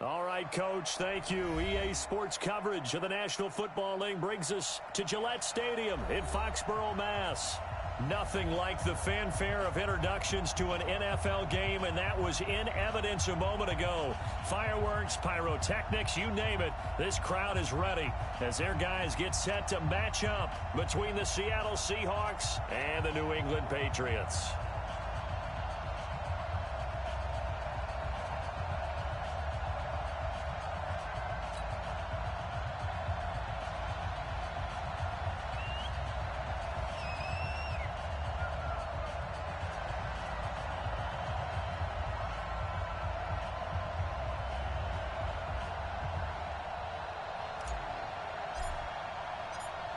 All right, Coach, thank you. EA Sports coverage of the National Football League brings us to Gillette Stadium in Foxborough, Mass. Nothing like the fanfare of introductions to an NFL game, and that was in evidence a moment ago. Fireworks, pyrotechnics, you name it. This crowd is ready as their guys get set to match up between the Seattle Seahawks and the New England Patriots.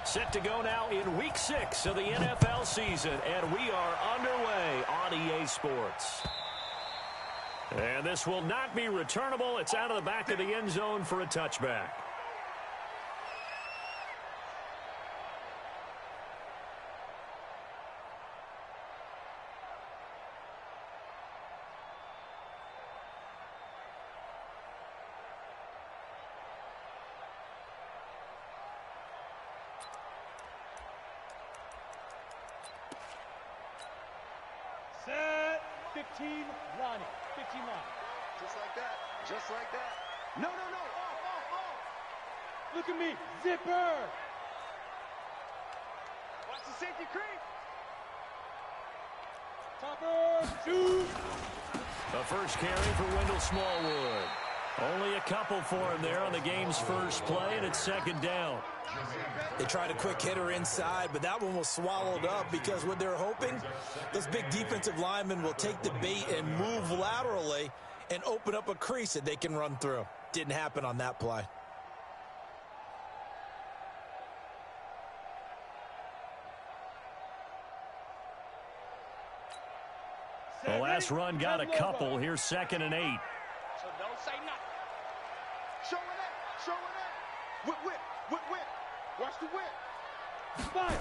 Set to go now in Week 6 of the NFL season, and we are underway on EA Sports. And this will not be returnable. It's out of the back of the end zone for a touchback. Set, 15 line. 15 line. Just like that. Just like that. No, no, no. Off. Look at me. Zipper. Watch the safety creep. Topper. Shoot. The first carry for Wendell Smallwood. Only a couple for him there on the game's first play, and it's second down. They tried a quick hitter inside, but that one was swallowed up because what they're hoping, those big defensive linemen will take the bait and move laterally and open up a crease that they can run through. Didn't happen on that play. The last run got a couple. Here's 2nd and 8. So don't say nothing. Show it up. Show it up. Whip. Watch the whip. Fire.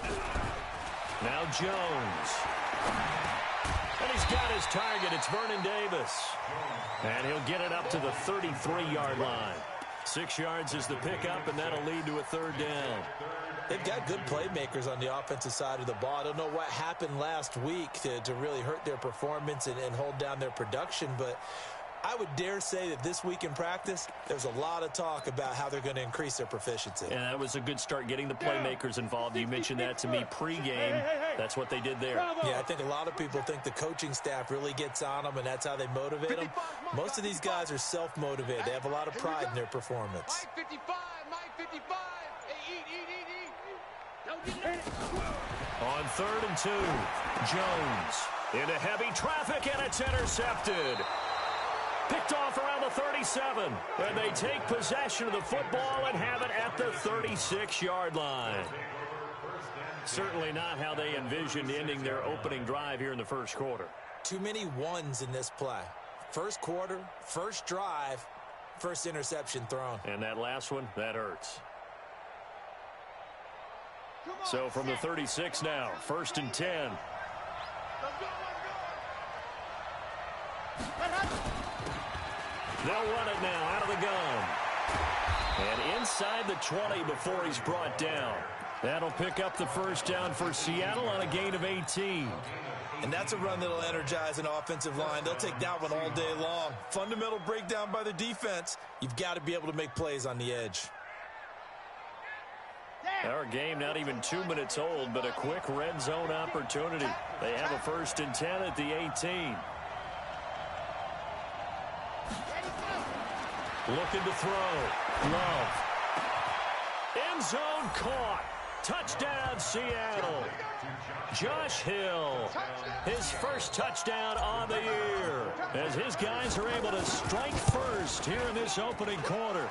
Now Jones. And he's got his target. It's Vernon Davis. And he'll get it up to the 33-yard line. 6 yards is the pickup, and that'll lead to a third down. They've got good playmakers on the offensive side of the ball. I don't know what happened last week to really hurt their performance and hold down their production, but I would dare say that this week in practice, there's a lot of talk about how they're going to increase their proficiency. And that was a good start getting the playmakers involved. You mentioned that to me pregame. That's what they did there. Yeah, I think a lot of people think the coaching staff really gets on them, and that's how they motivate them. Most of these guys are self-motivated. They have a lot of pride in their performance. Mike 55. Hey, eat. Don't get it. On 3rd and 2, Jones into heavy traffic, and it's intercepted. Picked off around the 37, and they take possession of the football and have it at the 36-yard line. Certainly not how they envisioned ending their opening drive here in the first quarter. Too many ones in this play. First quarter, first drive, first interception thrown. And that last one, that hurts. So from the 36 now, 1st and 10. Let's go. They'll run it now out of the gun. And inside the 20 before he's brought down. That'll pick up the first down for Seattle on a gain of 18. And that's a run that'll energize an offensive line. They'll take that one all day long. Fundamental breakdown by the defense. You've got to be able to make plays on the edge. Our game not even 2 minutes old, but a quick red zone opportunity. They have a 1st and 10 at the 18. Looking to throw. Love. End zone caught. Touchdown, Seattle. Josh Hill, his first touchdown on the year, as his guys are able to strike first here in this opening quarter.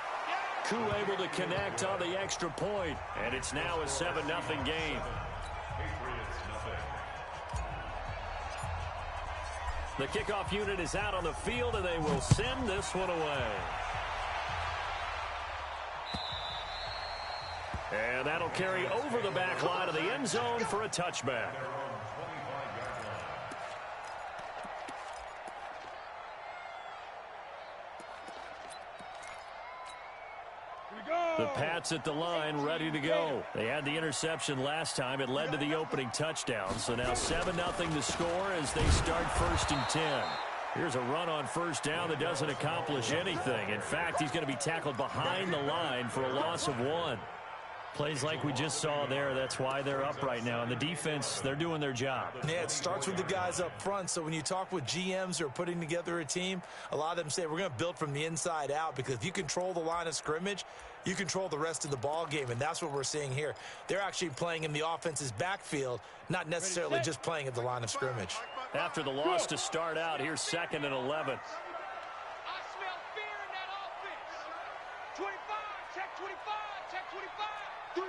Koo able to connect on the extra point, and it's now a 7-0 game. The kickoff unit is out on the field, and they will send this one away. And that'll carry over the back line of the end zone for a touchback. The Pats at the line, ready to go. They had the interception last time. It led to the opening touchdown. So now 7-0 to score as they start 1st and 10. Here's a run on first down that doesn't accomplish anything. In fact, he's going to be tackled behind the line for a loss of 1. Plays like we just saw there. That's why they're up right now. And the defense, they're doing their job. Yeah, it starts with the guys up front. So when you talk with GMs who are putting together a team, a lot of them say we're going to build from the inside out, because if you control the line of scrimmage, you control the rest of the ball game, and that's what we're seeing here. They're actually playing in the offense's backfield, not necessarily just playing at the line of scrimmage. After the loss to start out, here's 2nd and 11. I smell fear in that offense. 25, check 25, check 25. Deuce.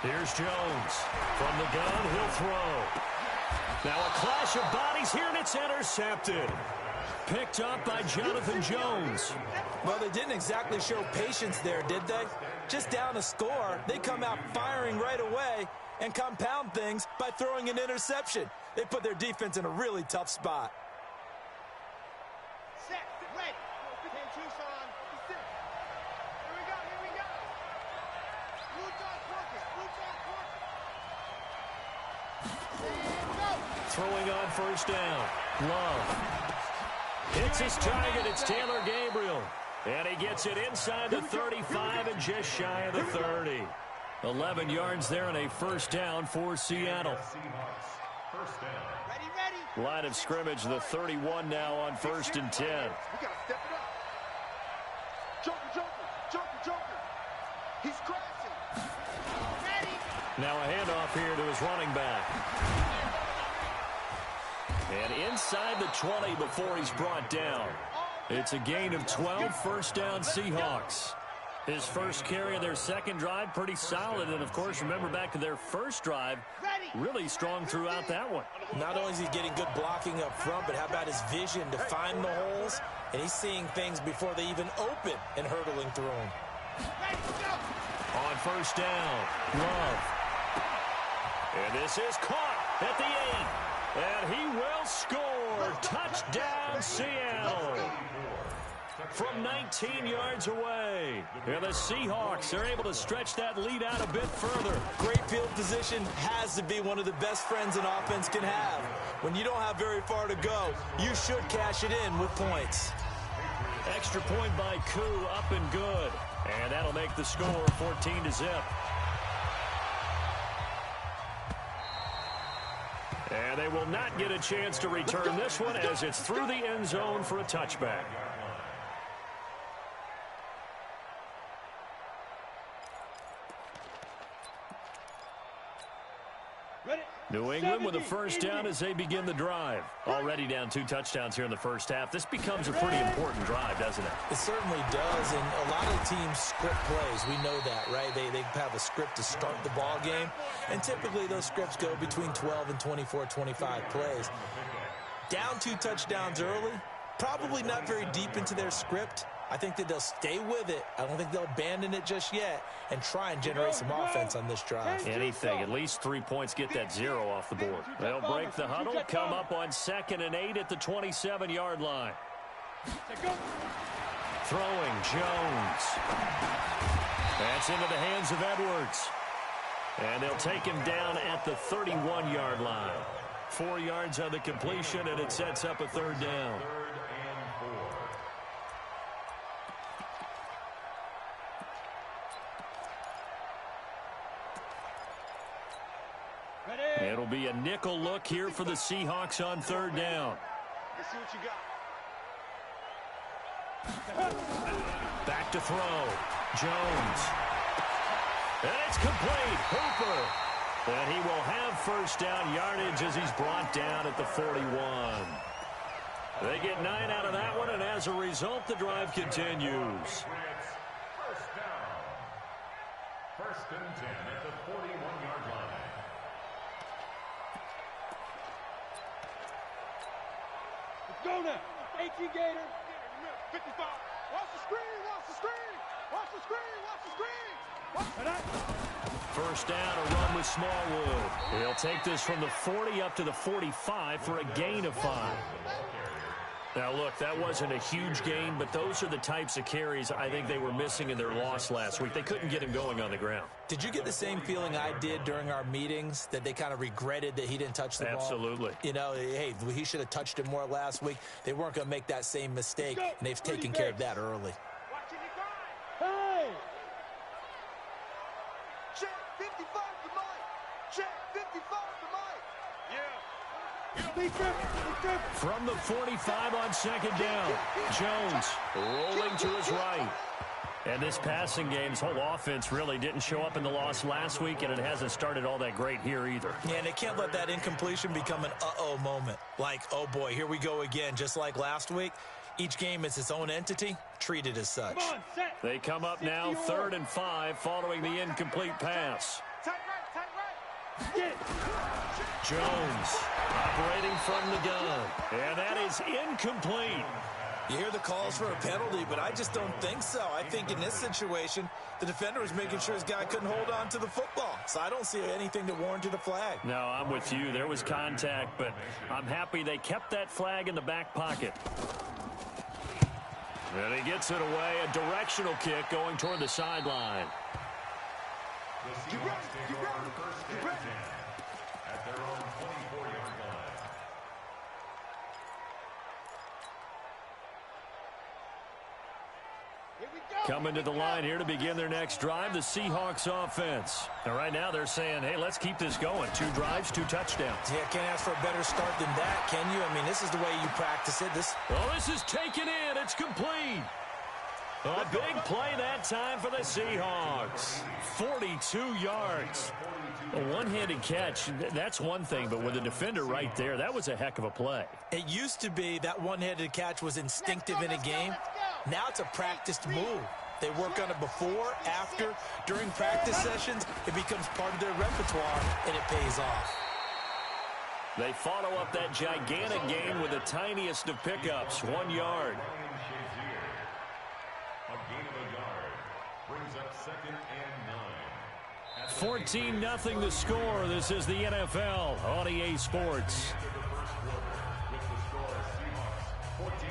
Here's Jones. From the gun, he'll throw. Now a clash of bodies here, and it's intercepted. Picked up by Jonathan Jones. Well, they didn't exactly show patience there, did they? Just down a score, they come out firing right away and compound things by throwing an interception. They put their defense in a really tough spot. Set, ready. 10 Tucson. Here we go. Blue dog working. Throwing on first down. Love. Hits his target. It's Taylor Gabriel. And he gets it inside the 35 and just shy of the 30. 11 yards there and a first down for Seattle. Ready. Line of scrimmage, the 31 now on 1st and 10. We got to step it up. Joker. He's crashing. Ready. Now a handoff here to his running back. And inside the 20 before he's brought down. It's a gain of 12, first down Seahawks. His first carry of their second drive, pretty solid. And, of course, remember back to their first drive, really strong throughout that one. Not only is he getting good blocking up front, but how about his vision to find the holes? And he's seeing things before they even open and hurdling through them. On first down, Love. And this is caught at the 8. And he will score. Touchdown, Seattle. From 19 yards away. And the Seahawks are able to stretch that lead out a bit further. Great field position has to be one of the best friends an offense can have. When you don't have very far to go, you should cash it in with points. Extra point by Koo, up and good. And that'll make the score 14-0. And they will not get a chance to return this one as it's through the end zone for a touchback. New England with a first down as they begin the drive. Already down 2 touchdowns here in the first half. This becomes a pretty important drive, doesn't it? It certainly does, and a lot of teams script plays. We know that, right? They have a script to start the ball game, and typically those scripts go between 12 and 24, 25 plays. Down 2 touchdowns early, probably not very deep into their script. I think that they'll stay with it. I don't think they'll abandon it just yet and try and generate some offense on this drive. Anything. At least 3 points, get that 0 off the board. They'll break the huddle, come up on 2nd and 8 at the 27-yard line. Throwing, Jones. That's into the hands of Edwards. And they'll take him down at the 31-yard line. 4 yards on the completion, and it sets up a 3rd down. It'll be a nickel look here for the Seahawks on 3rd down. Let's see what you got. Back to throw. Jones. And it's complete. Hooper. And he will have first down yardage as he's brought down at the 41. They get 9 out of that one, and as a result, the drive continues. First down. 1st and 10 at the 41-yard line. Go now. 18 Gator. 55. Watch the screen. Watch the screen. Watch the screen. Watch the screen. First down, a run with Smallwood. He'll take this from the 40 up to the 45 for a gain of 5. Now, look, that wasn't a huge gain, but those are the types of carries I think they were missing in their loss last week. They couldn't get him going on the ground. Did you get the same feeling I did during our meetings, that they kind of regretted that he didn't touch the ball? Absolutely. You know, hey, he should have touched it more last week. They weren't going to make that same mistake, and they've taken care of that early. Hey! Check 55 to Mike. Check 55 to Mike. Yeah. From the 45 on second down, Jones rolling to his right. And this passing game's whole offense really didn't show up in the loss last week, and it hasn't started all that great here either. Yeah, and they can't let that incompletion become an uh-oh moment. Like, oh boy, here we go again, just like last week. Each game is its own entity, treated as such. Come on, set. They come up now 3rd and 5 following the incomplete pass. Tight right. Get it. Jones operating from the gun. And that is incomplete. You hear the calls for a penalty, but I just don't think so. I think in this situation, the defender was making sure his guy couldn't hold on to the football. So I don't see anything that warranted a flag. No, I'm with you. There was contact, but I'm happy they kept that flag in the back pocket. And he gets it away. A directional kick going toward the sideline. The Seahawks take over first and 10 at their own 24-yard line. Here we go. Coming to the line here to begin their next drive, the Seahawks offense. And right now they're saying, hey, let's keep this going. 2 drives, 2 touchdowns. Yeah, can't ask for a better start than that, can you? I mean, this is the way you practice it. This is taken in. It's complete. A big play that time for the Seahawks. 42 yards. A one-handed catch, that's one thing, but with a defender right there, that was a heck of a play. It used to be that one-handed catch was instinctive in a game. Now it's a practiced move. They work on it before, after, during practice sessions. It becomes part of their repertoire, and it pays off. They follow up that gigantic gain with the tiniest of pickups, 1 yard. A gain of a yard brings up 2nd and 9. 14-0 the score. This is the NFL on EA Sports. Into the first quarter with the score Seahawks 14,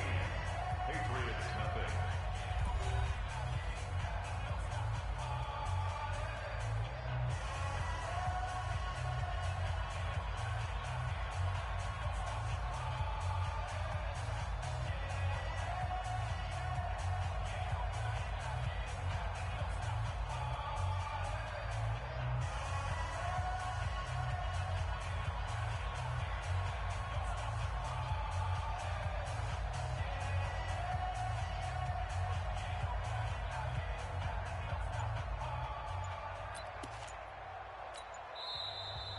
Patriots nothing.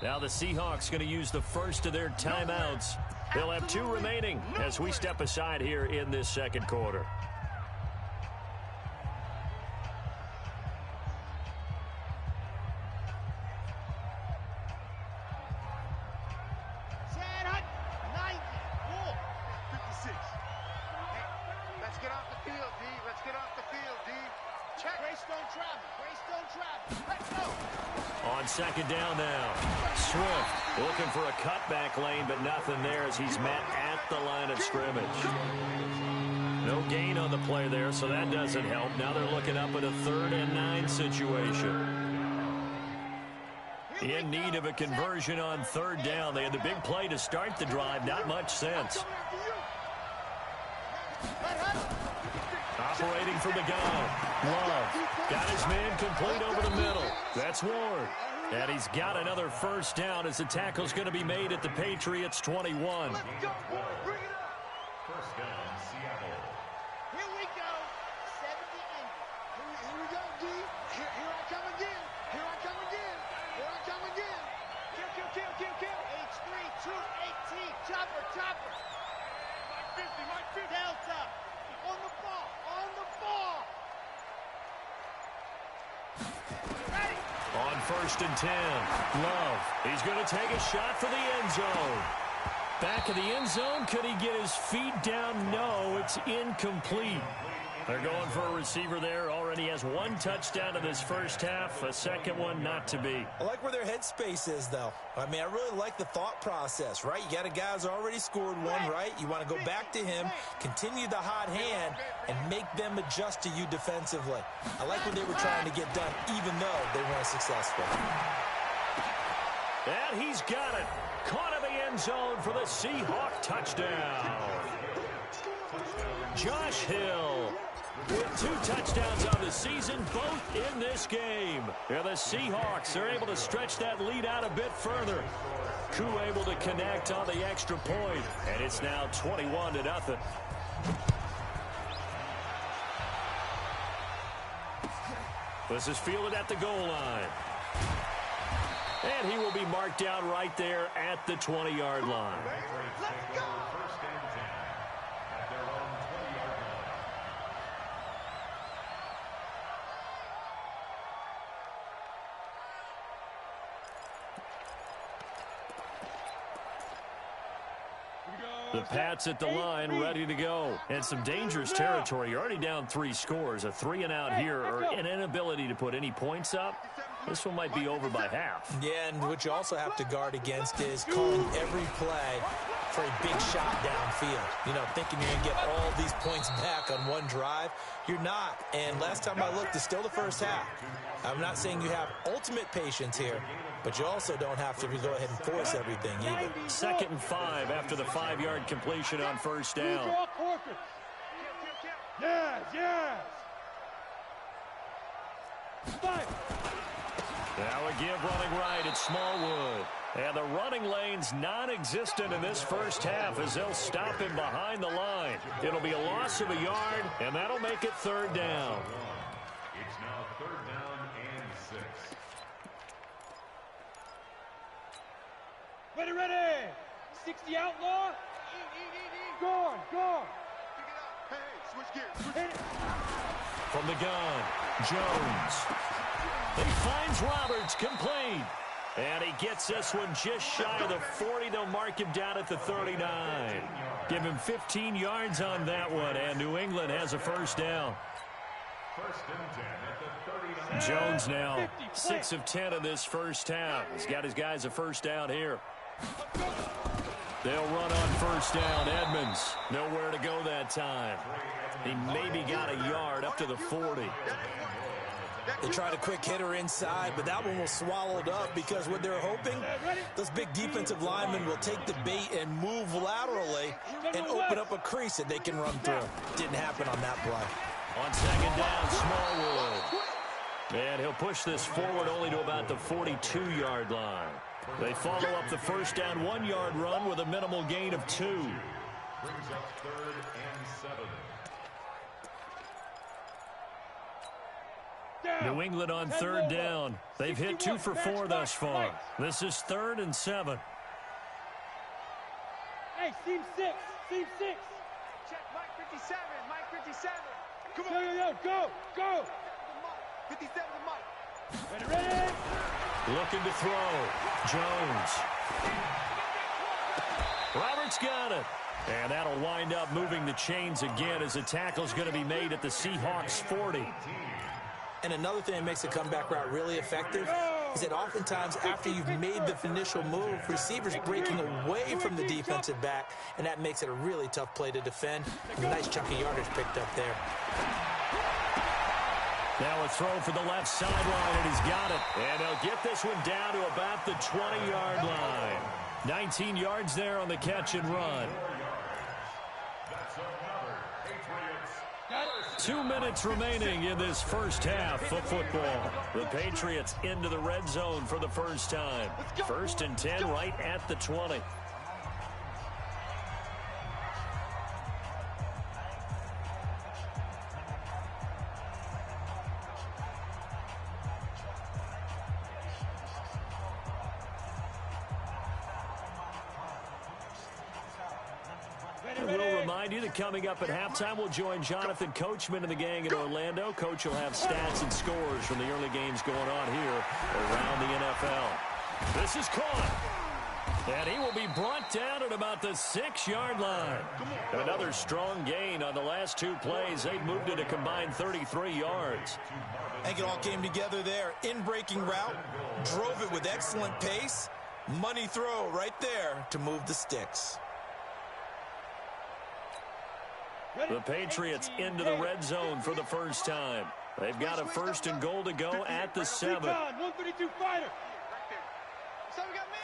Now the Seahawks going to use the first of their timeouts. They'll have 2 remaining as we step aside here in this second quarter. Set up. 90. Cool. 56. Hey, let's get off the field, D. Let's get off the field, D. Check. Greystone travel. Greystone travel. Let's go. On second down now, Swift looking for a cutback lane, but nothing there as he's met at the line of scrimmage. No gain on the play there, so that doesn't help. Now they're looking up at a 3rd and 9 situation. In need of a conversion on 3rd down. They had the big play to start the drive. Not much sense. Operating from the gun. Love got his man complete over the middle. That's Ward. And he's got another first down as the tackle's going to be made at the Patriots 21. Let's go, Ward. Bring it up. First down, Seattle. Here we go. 70 Here we go, D. Here I come again. Here I come again. Here I come again. Kill, kill, kill, kill, kill. H3, 218. Chopper, chopper. Mike 50, Mike 50. Delta. On the ball. On the ball. Ready. On 1st and 10, Love. He's going to take a shot for the end zone. Back of the end zone. Could he get his feet down? No, it's incomplete. They're going for a receiver there. Already has one touchdown in this first half. A second one not to be. I like where their headspace is, though. I mean, I really like the thought process, right? You got a guy who's already scored one, right? You want to go back to him, continue the hot hand, and make them adjust to you defensively. I like what they were trying to get done, even though they weren't successful. And he's got it. Caught in the end zone for the Seahawk touchdown. Josh Hill with 2 touchdowns on the season, both in this game. And the Seahawks are able to stretch that lead out a bit further. Koo able to connect on the extra point, and it's now 21-0. This is fielded at the goal line. And he will be marked down right there at the 20-yard line. Let's go. First and 10 at their own 20-yard line. The Pats at the line, ready to go. And some dangerous territory. You're already down 3 scores. A 3-and-out here, or an inability to put any points up. This one might be over by half. Yeah, and what you also have to guard against is calling every play for a big shot downfield. You know, thinking you're going to get all these points back on one drive. You're not. And last time I looked, it's still the first half. I'm not saying you have ultimate patience here, but you also don't have to go ahead and force everything either. 2nd and 5 after the 5-yard completion on first down. Yes, yes. Now a give running right at Smallwood. And the running lane's non-existent in this first half as they'll stop him behind the line. It'll be a loss of a yard, and that'll make it 3rd down. It's now 3rd down and 6. Ready, ready. 60 outlaw. Go on, go on. Hey, switch gears. Hit it. From the gun, Jones. He finds Roberts, complete. And he gets this one just shy of the 40. They'll mark him down at the 39. Give him 15 yards on that one, and New England has a first down. 1st and 10 at the 39. Jones now 6 of 10 in this first half. He's got his guys a first down here. They'll run on first down. Edmonds, nowhere to go that time. He maybe got a yard up to the 40. They tried a quick hitter inside, but that one was swallowed up because what they're hoping, those big defensive linemen will take the bait and move laterally and open up a crease that they can run through. Didn't happen on that play. On 2nd down, Smallwood. And he'll push this forward only to about the 42-yard line. They follow up the first down 1-yard run with a minimal gain of 2. Brings up 3rd and 7. New England on 3rd down. They've hit 2 for 4 thus far. This is 3rd and 7. Hey, seam 6. Seam 6. Check Mike 57. Mike 57. Come on. Yo, go, go. 57 to Mike. Ready, ready. Looking to throw. Jones. Roberts got it. And that'll wind up moving the chains again as the tackle's going to be made at the Seahawks 40. And another thing that makes the comeback route really effective is that oftentimes after you've made the initial move, receivers breaking away from the defensive back, and that makes it a really tough play to defend. A nice chunk of yardage picked up there. Now a throw for the left sideline, and he's got it. And they'll get this one down to about the 20-yard line. 19 yards there on the catch and run. That's another Patriots. 2 minutes remaining in this first half of football. The Patriots into the red zone for the first time. 1st and 10 right at the 20. We'll remind you that coming up at halftime, we'll join Jonathan Coachman and the gang in Orlando. Coach will have stats and scores from the early games going on here around the NFL. This is caught. And he will be brought down at about the 6-yard line. Another strong gain on the last 2 plays. They've moved it a combined 33 yards. I think it all came together there. In-breaking route, drove it with excellent pace. Money throw right there to move the sticks. The Patriots into the red zone for the first time. They've got a 1st and goal to go at the 7. 132 fighter. So we got man.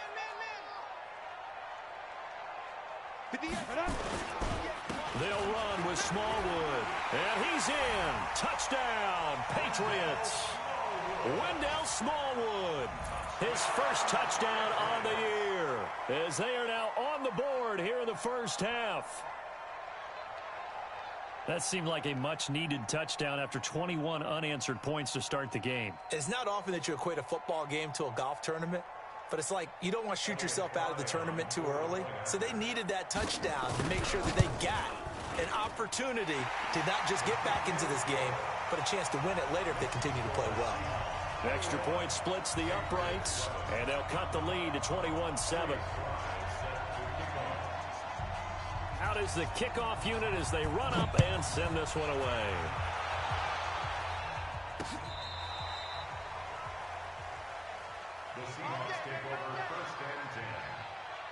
They'll run with Smallwood. And he's in. Touchdown, Patriots. Wendell Smallwood. His first touchdown on the year. As they are now on the board here in the first half. That seemed like a much-needed touchdown after 21 unanswered points to start the game. It's not often that you equate a football game to a golf tournament, but it's like you don't want to shoot yourself out of the tournament too early. So they needed that touchdown to make sure that they got an opportunity to not just get back into this game, but a chance to win it later if they continue to play well. Extra point splits the uprights, and they'll cut the lead to 21-7. Out is the kickoff unit as they run up and send this one away. The Seahawks take over 1st and 10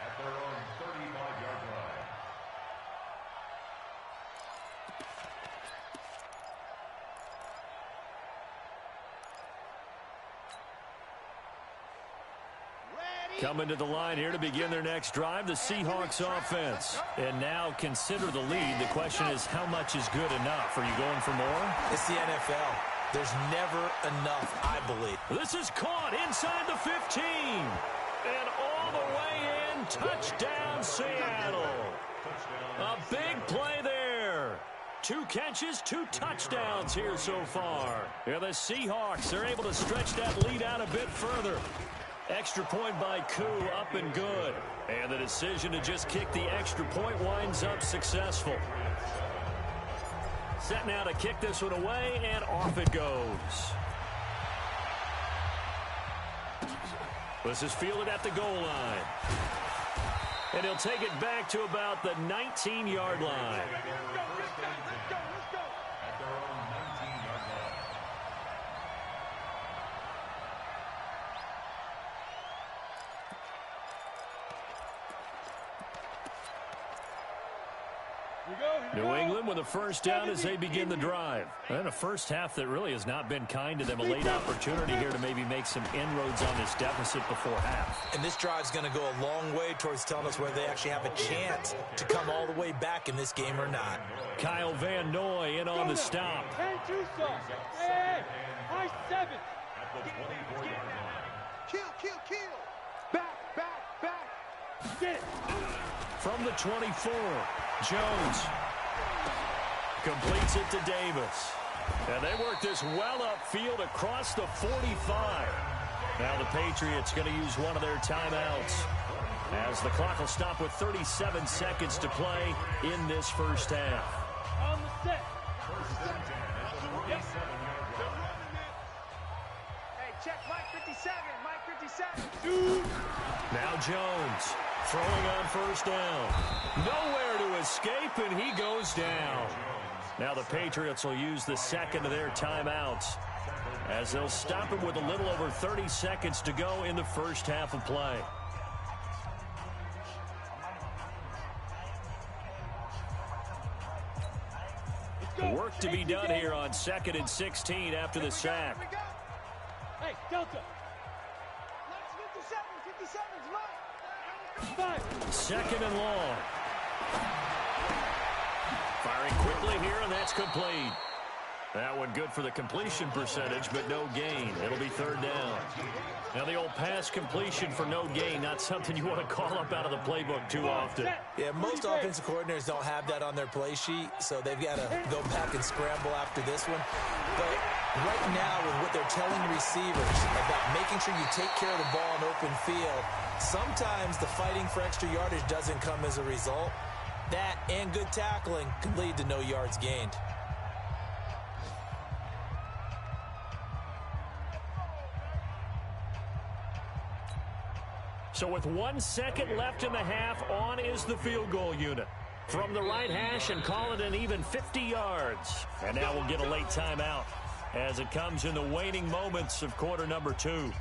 at their own 35-yard line. Coming to the line here to begin their next drive, the Seahawks offense. And now consider the lead. The question is, how much is good enough? Are you going for more? It's the NFL. There's never enough, I believe. This is caught inside the 15. And all the way in, touchdown Seattle. A big play there. 2 catches, 2 touchdowns here so far. Yeah, the Seahawks are able to stretch that lead out a bit further. Extra point by Koo, up and good. And the decision to just kick the extra point winds up successful. Set now to kick this one away, and off it goes. This is fielded at the goal line. And he'll take it back to about the 19-yard line. New England with a first down as they begin the drive. And a first half that really has not been kind to them. A late opportunity here to maybe make some inroads on this deficit before half. And this drive's going to go a long way towards telling us whether they actually have a chance to come all the way back in this game or not. Kyle Van Noy in on the stop. Hey, high 7. At the 24-yard line. Kill. Back. Get it. From the 24, Jones completes it to Davis. And they work this well upfield across the 45. Now the Patriots going to use one of their timeouts as the clock will stop with 37 seconds to play in this first half. On the set. Hey, check Mike 57. Mike 57. Now Jones throwing on first down. Nowhere to escape, and he goes down. Now the Patriots will use the second of their timeouts as they'll stop him with a little over 30 seconds to go in the first half of play. Work to be done here on 2nd and 16 after the sack. Hey, Delta. 57's mine. 2nd and long. Firing quickly here, and that's complete. That one good for the completion percentage, but no gain. It'll be 3rd down. Now the old pass completion for no gain, not something you want to call up out of the playbook too often. Yeah, most offensive coordinators don't have that on their play sheet, so they've got to go back and scramble after this one. But right now, with what they're telling receivers about making sure you take care of the ball in open field, sometimes the fighting for extra yardage doesn't come as a result. That and good tackling can lead to no yards gained. So with 1 second left in the half, on is the field goal unit. From the right hash and call it an even 50 yards. And now we'll get a late timeout as it comes in the waning moments of quarter number 2.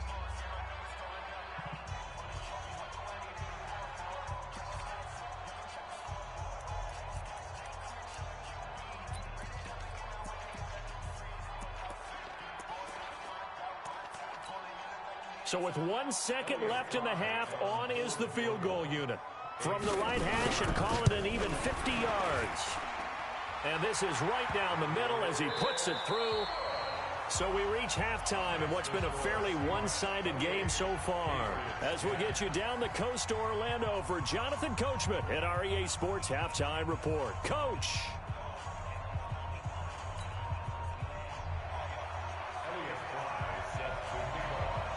So with 1 second left in the half, on is the field goal unit. From the right hash and call it an even 50 yards. And this is right down the middle as he puts it through. So we reach halftime in what's been a fairly one-sided game so far. As we get you down the coast to Orlando for Jonathan Coachman at our EA Sports Halftime Report. Coach!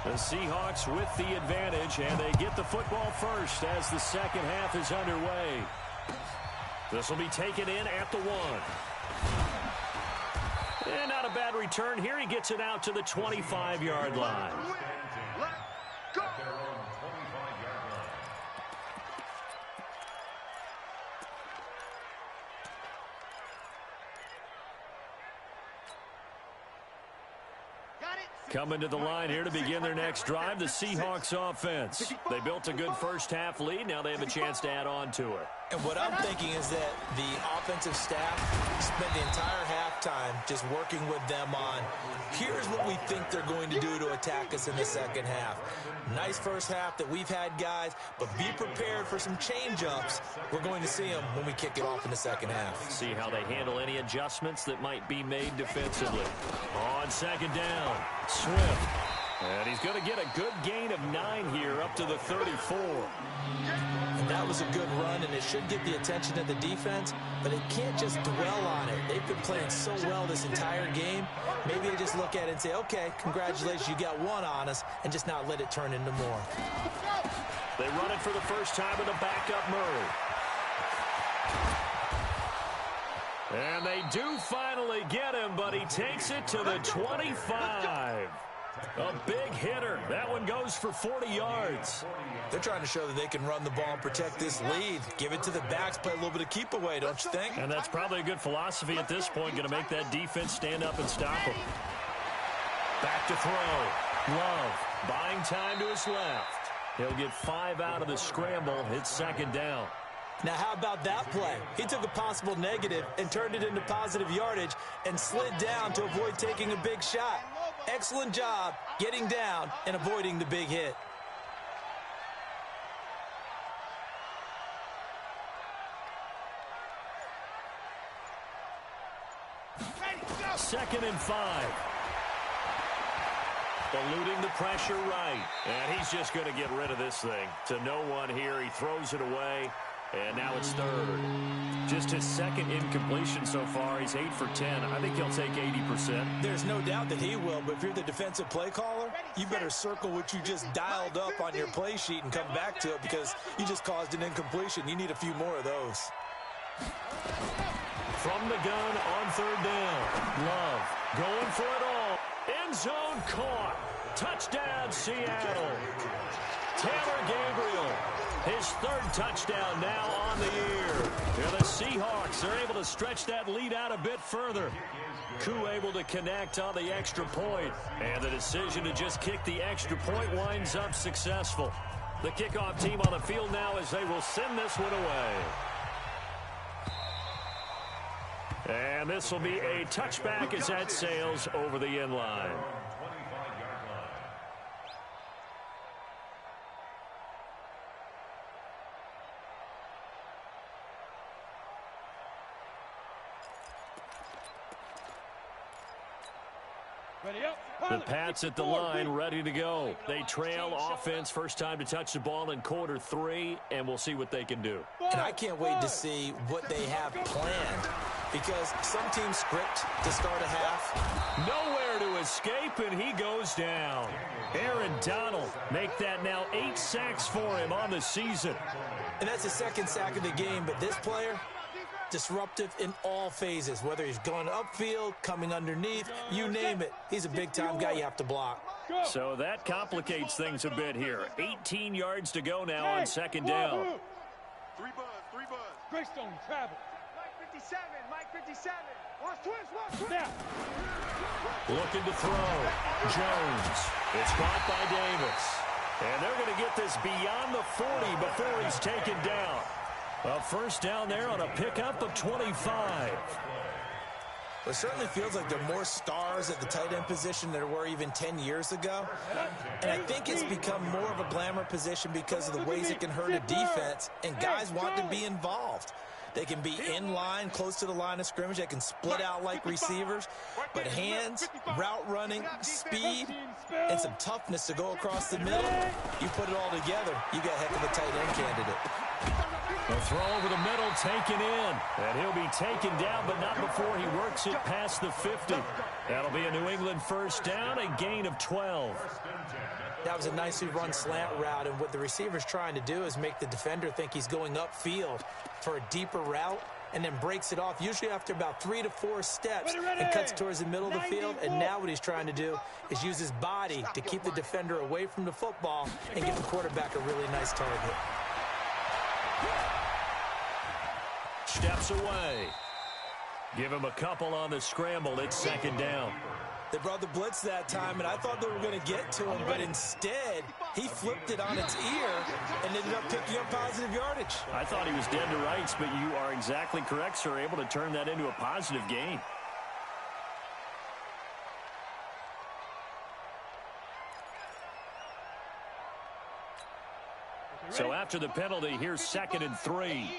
The Seahawks with the advantage, and they get the football first as the second half is underway. This will be taken in at the 1. And not a bad return here. He gets it out to the 25-yard line. Coming to the line here to begin their next drive, the Seahawks offense. They built a good first-half lead. Now they have a chance to add on to it. And what I'm thinking is that the offensive staff spent the entire halftime just working with them on, here's what we think they're going to do to attack us in the second half. Nice first half that we've had, guys, but be prepared for some change-ups. We're going to see them when we kick it off in the second half. See how they handle any adjustments that might be made defensively. On second down, Swift. And he's going to get a good gain of 9 here up to the 34. And that was a good run, and it should get the attention of the defense, but it can't just dwell on it. They've been playing so well this entire game. Maybe they just look at it and say, okay, congratulations, you got 1 on us, and just not let it turn into more. They run it for the first time with a backup Murray. And they do finally get him, but he takes it to the 25. A big hitter. That one goes for 40 yards. They're trying to show that they can run the ball and protect this lead. Give it to the backs, play a little bit of keep away, don't you think? And that's probably a good philosophy at this point, going to make that defense stand up and stop them. Back to throw. Love buying time to his left. He'll get 5 out of the scramble. It's second down. Now, how about that play? He took a possible negative and turned it into positive yardage and slid down to avoid taking a big shot. Excellent job getting down and avoiding the big hit. Second and 5. Eluding the pressure right. And he's just going to get rid of this thing. To no one here. He throws it away. And now it's third. Just his second incompletion so far. He's 8 for 10. I think he'll take 80%. There's no doubt that he will, but if you're the defensive play caller, you better circle what you just dialed up on your play sheet and come back to it because you just caused an incompletion. You need a few more of those. From the gun on third down. Love going for it all. End zone caught. Touchdown, Seattle. Taylor Gabriel. His third touchdown now on the year. Yeah, the Seahawks are able to stretch that lead out a bit further. Koo able to connect on the extra point. And the decision to just kick the extra point winds up successful. The kickoff team on the field now as they will send this one away. And this will be a touchback as that sails over the end line. The Pats at the line, ready to go. They trail offense, first time to touch the ball in quarter 3, and we'll see what they can do. And I can't wait to see what they have planned because some teams script to start a half. Nowhere to escape, and he goes down. Aaron Donald make that now 8 sacks for him on the season. And that's the second sack of the game, but this player disruptive in all phases, whether he's going upfield, coming underneath, you name it. He's a big-time guy you have to block. So that complicates things a bit here. 18 yards to go now on second down. Three buzz. Greystone, travel. Mike 57. Watch twist. Now. Looking to throw. Jones. It's caught by Davis. And they're going to get this beyond the 40 before he's taken down. A first down there on a pickup of 25. It certainly feels like there are more stars at the tight end position than there were even 10 years ago. And I think it's become more of a glamour position because of the ways it can hurt a defense, and guys want to be involved. They can be in line, close to the line of scrimmage. They can split out like receivers. But hands, route running, speed, and some toughness to go across the middle, you put it all together, you got a heck of a tight end candidate. A throw over the middle taken in. And he'll be taken down, but not before he works it past the 50. That'll be a New England first down, a gain of 12. That was a nicely run slant route, and what the receiver's trying to do is make the defender think he's going upfield for a deeper route, and then breaks it off, usually after about 3 to 4 steps, and cuts towards the middle of the field. And now what he's trying to do is use his body to keep the defender away from the football and give the quarterback a really nice target. Steps away. Give him a couple on the scramble. It's second down. They brought the blitz that time, and I thought they were going to get to him, but instead, he flipped it on its ear and ended up picking up positive yardage. I thought he was dead to rights, but you are exactly correct, sir. Able to turn that into a positive gain. So after the penalty, here's 2nd and 3.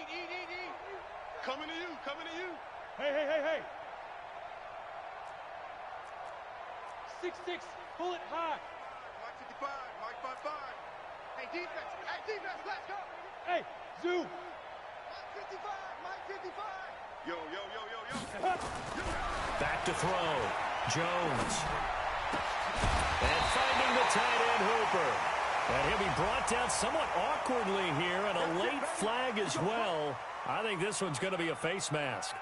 Coming to you. Hey. 6'6", pull it high. Mike 55, Mike 55. Hey, defense, let's go. Hey, Zoo. Mike 55. Yo. Back to throw. Jones. And finding the tight end, Hooper. And he'll be brought down somewhat awkwardly here, and a late flag as well. I think this one's going to be a face mask.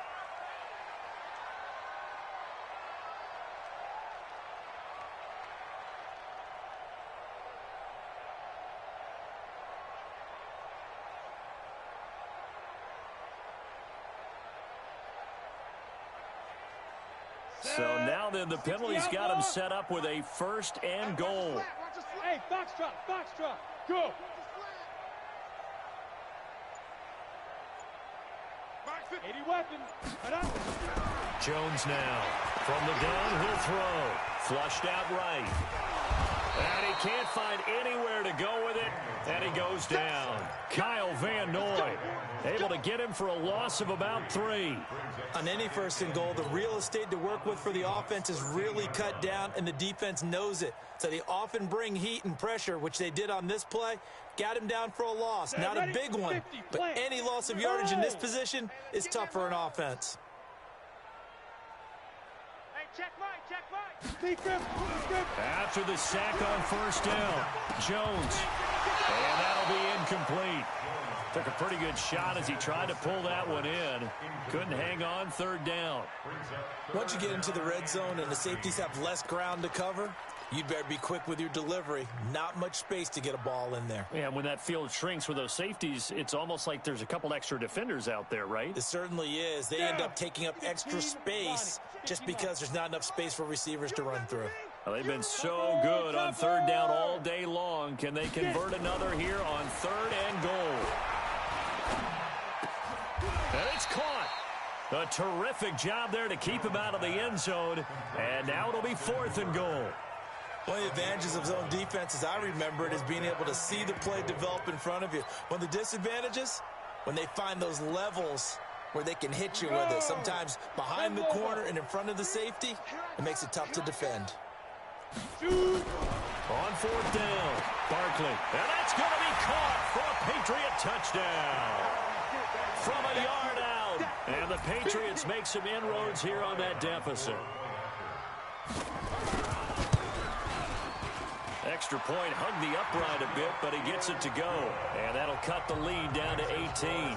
So now then, the penalty's got him set up with a 1st and goal. Hey, Foxtrot, go. Mike 50. 80 weapons. Jones now from the downhill throw. Flushed out right. And he can't find anywhere to go with it, and he goes down. Kyle Van Noy able to get him for a loss of about 3. On any 1st and goal, the real estate to work with for the offense is really cut down, and the defense knows it. So they often bring heat and pressure, which they did on this play. Got him down for a loss. Not a big one, but any loss of yardage in this position is tough for an offense. Hey, check Mike. After the sack on 1st down, Jones. And that'll be incomplete. Took a pretty good shot as he tried to pull that one in. Couldn't hang on 3rd down. Once you get into the red zone and the safeties have less ground to cover, you'd better be quick with your delivery. Not much space to get a ball in there. Yeah, when that field shrinks with those safeties, it's almost like there's a couple extra defenders out there, right? It certainly is. They end up taking up extra space just because there's not enough space for receivers to run through. Well, they've been so good on 3rd down all day long. Can they convert another here on 3rd and goal? And it's caught. A terrific job there to keep him out of the end zone. And now it'll be 4th and goal. One of the advantages of zone defense, as I remember it, is being able to see the play develop in front of you. One of the disadvantages, when they find those levels where they can hit you with it, sometimes behind the corner and in front of the safety, it makes it tough to defend. On 4th down, Barkley. And that's going to be caught for a Patriot touchdown. From a yard out. And the Patriots make some inroads here on that deficit. Extra point hugged the upright a bit, but he gets it to go. And that'll cut the lead down to 18.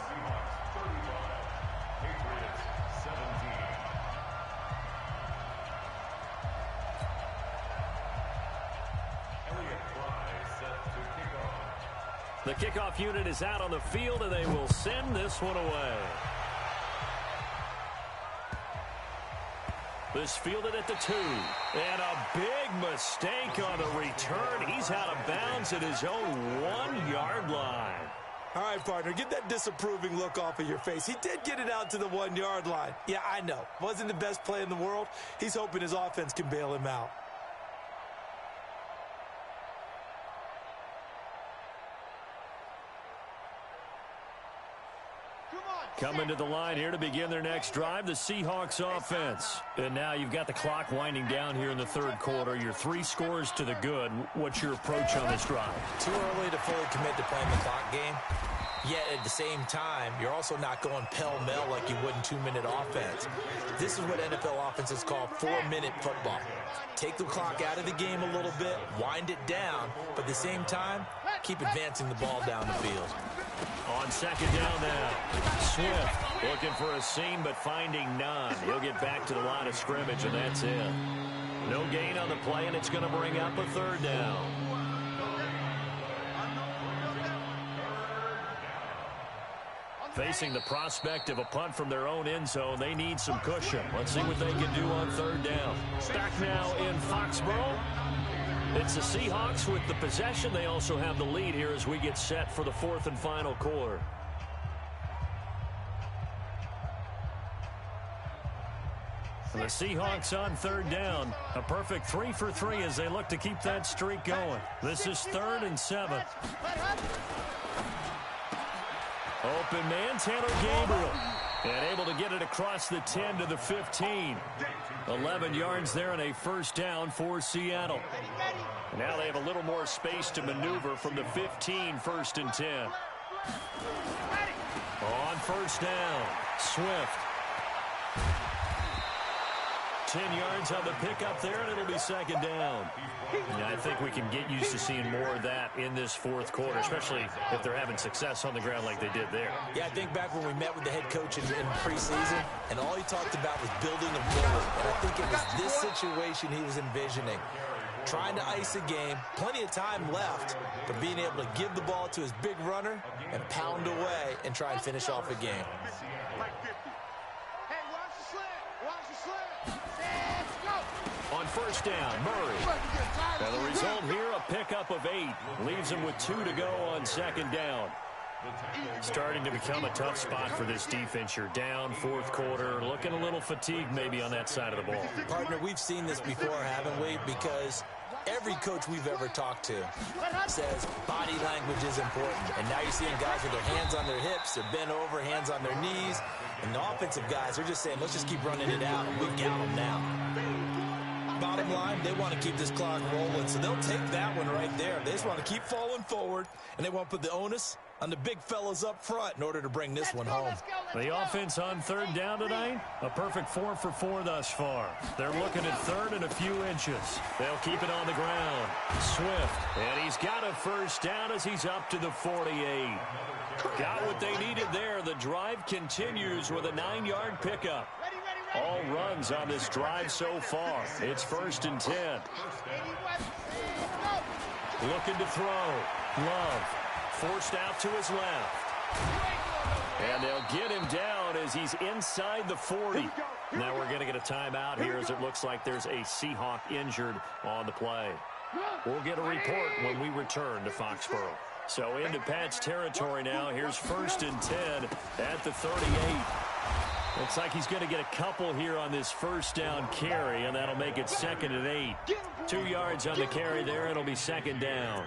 The kickoff unit is out on the field, and they will send this one away. This fielded at the 2. And a big mistake on the return. He's out of bounds at his own 1-yard line. All right, partner, get that disapproving look off of your face. He did get it out to the 1-yard line. Yeah, I know. Wasn't the best play in the world. He's hoping his offense can bail him out. Coming to the line here to begin their next drive, the Seahawks offense. And now you've got the clock winding down here in the third quarter. You're 3 scores to the good. What's your approach on this drive? Too early to fully commit to playing the clock game. Yet at the same time, you're also not going pell-mell like you would in 2-minute offense. This is what NFL offenses call 4-minute football. Take the clock out of the game a little bit, wind it down, but at the same time, keep advancing the ball down the field. On second down now, Swift looking for a seam but finding none. He'll get back to the line of scrimmage, and that's it. No gain on the play, and it's going to bring up a third down. Facing the prospect of a punt from their own end zone, they need some cushion. Let's see what they can do on third down. Back now in Foxborough. It's the Seahawks with the possession. They also have the lead here as we get set for the 4th and final quarter. And the Seahawks on third down. A perfect 3 for 3 as they look to keep that streak going. This is 3rd and 7. Open man, Taylor Gabriel. And able to get it across the 10 to the 15. 11 yards there and a first down for Seattle. And now they have a little more space to maneuver from the 15, 1st and 10. On first down, Swift. 10 yards on the pickup there, and it'll be second down. And I think we can get used to seeing more of that in this 4th quarter, especially if they're having success on the ground like they did there. Yeah, I think back when we met with the head coach in preseason, and all he talked about was building a forward. And I think it was this situation he was envisioning. Trying to ice a game, plenty of time left, but being able to give the ball to his big runner and pound away and try and finish off a game. On first down, Murray. And the result here, a pickup of 8. Leaves him with 2 to go on second down. Starting to become a tough spot for this defense. You're down 4th quarter, looking a little fatigued maybe on that side of the ball. Partner, we've seen this before, haven't we? Because every coach we've ever talked to says body language is important. And now you're seeing guys with their hands on their hips, they're bent over, hands on their knees. And the offensive guys are just saying, let's just keep running it out. We've got them now. Bottom line, they want to keep this clock rolling, so they'll take that one right there. They just want to keep falling forward, and they want to put the onus on the big fellas up front in order to bring this one home. The offense on third down tonight, a perfect 4 for 4 thus far. They're looking at third and a few inches. They'll keep it on the ground. Swift, and he's got a first down as he's up to the 48. Got what they needed there. The drive continues with a 9-yard pickup. All runs on this drive so far. It's 1st and 10. Looking to throw. Love forced out to his left. And they'll get him down as he's inside the 40. Now we're going to get a timeout here as it looks like there's a Seahawk injured on the play. We'll get a report when we return to Foxborough. So into Pat's territory now. Here's 1st and 10 at the 38. Looks like he's going to get a couple here on this first down carry, and that'll make it 2nd and 8. 2 yards on the carry there. It'll be second down.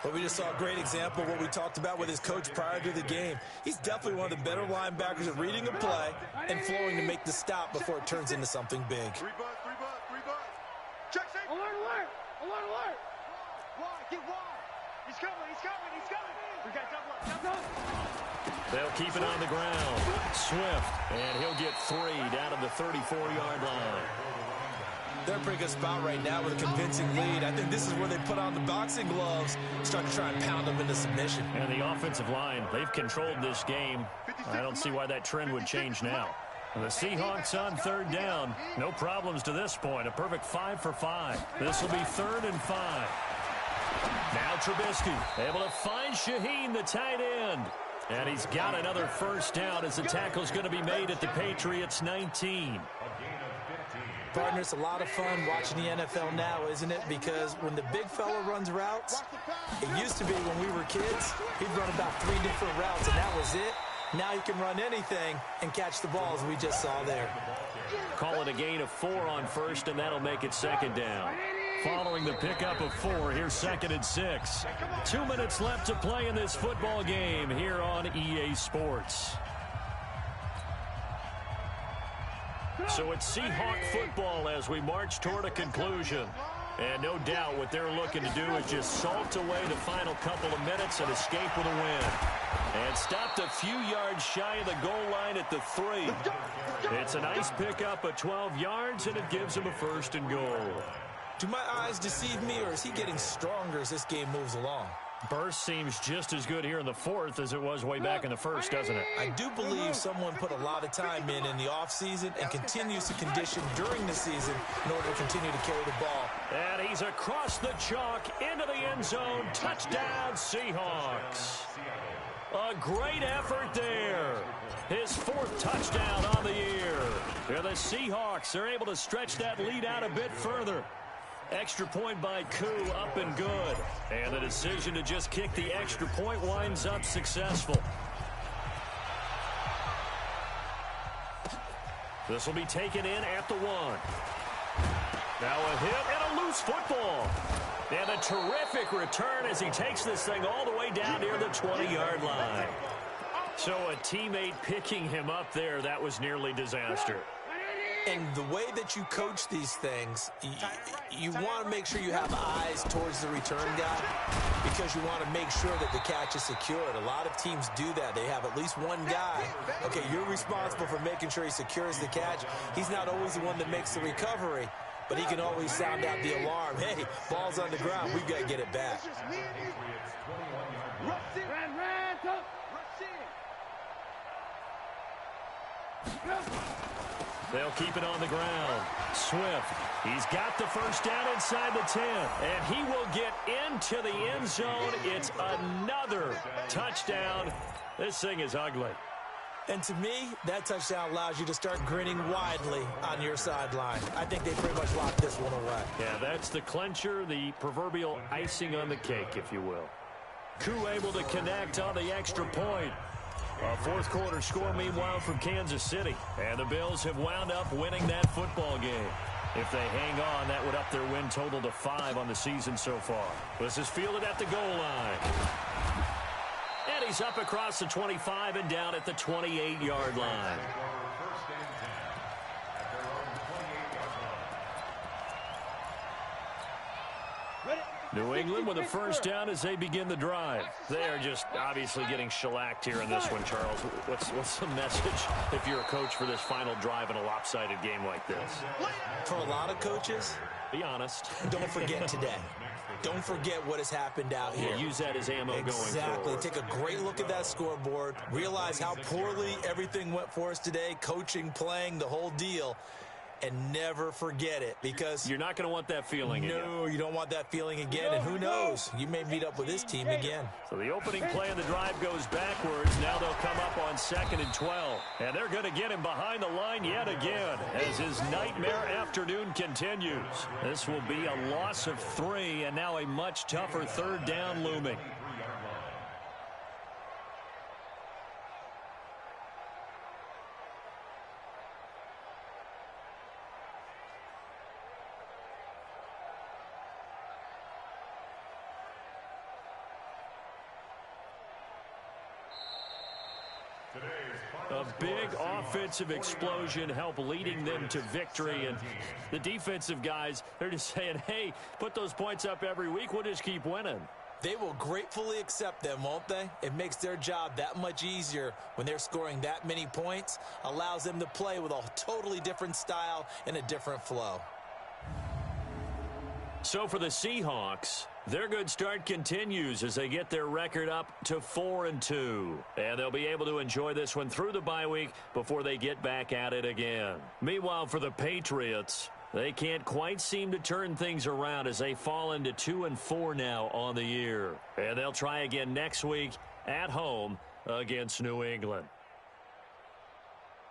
But we just saw a great example of what we talked about with his coach prior to the game. He's definitely one of the better linebackers at reading a play and flowing to make the stop before it turns into something big. Alert, alert! Alert, alert! Wide, get wide! He's coming, he's coming, he's coming! We got double up. They'll keep it on the ground. Swift, and he'll get 3 down to the 34-yard line. They're in a pretty good spot right now with a convincing lead. I think this is where they put on the boxing gloves, start to try and pound them into submission. And the offensive line, they've controlled this game. I don't see why that trend would change now. And the Seahawks on third down. No problems to this point. A perfect 5 for 5. This will be 3rd and 5. Now Trubisky able to find Shaheen, the tight end. And he's got another first down as the tackle's going to be made at the Patriots 19. Partner, it's a lot of fun watching the NFL now, isn't it? Because when the big fella runs routes, it used to be when we were kids, he'd run about 3 different routes, and that was it. Now he can run anything and catch the ball, as we just saw there. Call it a gain of 4 on first, and that'll make it second down. Following the pickup of 4, here's 2nd and 6. 2 minutes left to play in this football game here on EA Sports. So it's Seahawk football as we march toward a conclusion. And no doubt what they're looking to do is just salt away the final couple of minutes and escape with a win. And stopped a few yards shy of the goal line at the 3. It's a nice pickup of 12 yards, and it gives him a 1st and goal. Do my eyes deceive me, or is he getting stronger as this game moves along? Burst seems just as good here in the 4th as it was way back in the 1st, doesn't it? I do believe someone put a lot of time in the offseason and continues to condition during the season in order to continue to carry the ball. And he's across the chalk into the end zone. Touchdown, Seahawks. A great effort there. His 4th touchdown on the year. Here the Seahawks are able to stretch that lead out a bit further. Extra point by Koo, up and good. And the decision to just kick the extra point winds up successful. This will be taken in at the 1. Now a hit and a loose football. And a terrific return as he takes this thing all the way down near the 20-yard line. So a teammate picking him up there, that was nearly disaster. And the way that you coach these things, you want to make sure you have eyes towards the return guy because you want to make sure that the catch is secured. A lot of teams do that. They have at least one guy. Okay, you're responsible for making sure he secures the catch. He's not always the one that makes the recovery, but he can always sound out the alarm. Hey, ball's on the ground. We've got to get it back. They'll keep it on the ground. Swift, he's got the first down inside the 10, and he will get into the end zone. It's another touchdown. This thing is ugly. And to me, that touchdown allows you to start grinning widely on your sideline. I think they pretty much locked this one away. Yeah, that's the clincher, the proverbial icing on the cake, if you will. Koo able to connect on the extra point. A 4th quarter score, meanwhile, from Kansas City. And the Bills have wound up winning that football game. If they hang on, that would up their win total to 5 on the season so far. This is fielded at the goal line. And he's up across the 25 and down at the 28-yard line. New England with a first down as they begin the drive. They are just obviously getting shellacked here in this one, Charles. What's the message if you're a coach for this final drive in a lopsided game like this? For a lot of coaches, be honest. Don't forget today. Don't forget what has happened out here. Yeah, use that as ammo going forward. Exactly. Take a great look at that scoreboard. Realize how poorly everything went for us today. Coaching, playing, the whole deal. And never forget it, because you're not going to want that feeling again. No, you don't want that feeling again. And who knows? You may meet up with this team again. So the opening play of the drive goes backwards. Now they'll come up on 2nd and 12. And they're going to get him behind the line yet again as his nightmare afternoon continues. This will be a loss of 3 and now a much tougher 3rd down looming. A big offensive explosion helped leading them to victory. And the defensive guys, they're just saying, hey, put those points up every week. We'll just keep winning. They will gratefully accept them, won't they? It makes their job that much easier when they're scoring that many points. Allows them to play with a totally different style and a different flow. So for the Seahawks, their good start continues as they get their record up to 4-2. And they'll be able to enjoy this one through the bye week before they get back at it again. Meanwhile, for the Patriots, They can't quite seem to turn things around as they fall into 2-4 now on the year. And they'll try again next week at home against New England.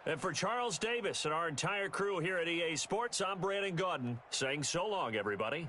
And for Charles Davis and our entire crew here at EA Sports, I'm Brandon Gaudin saying so long, everybody.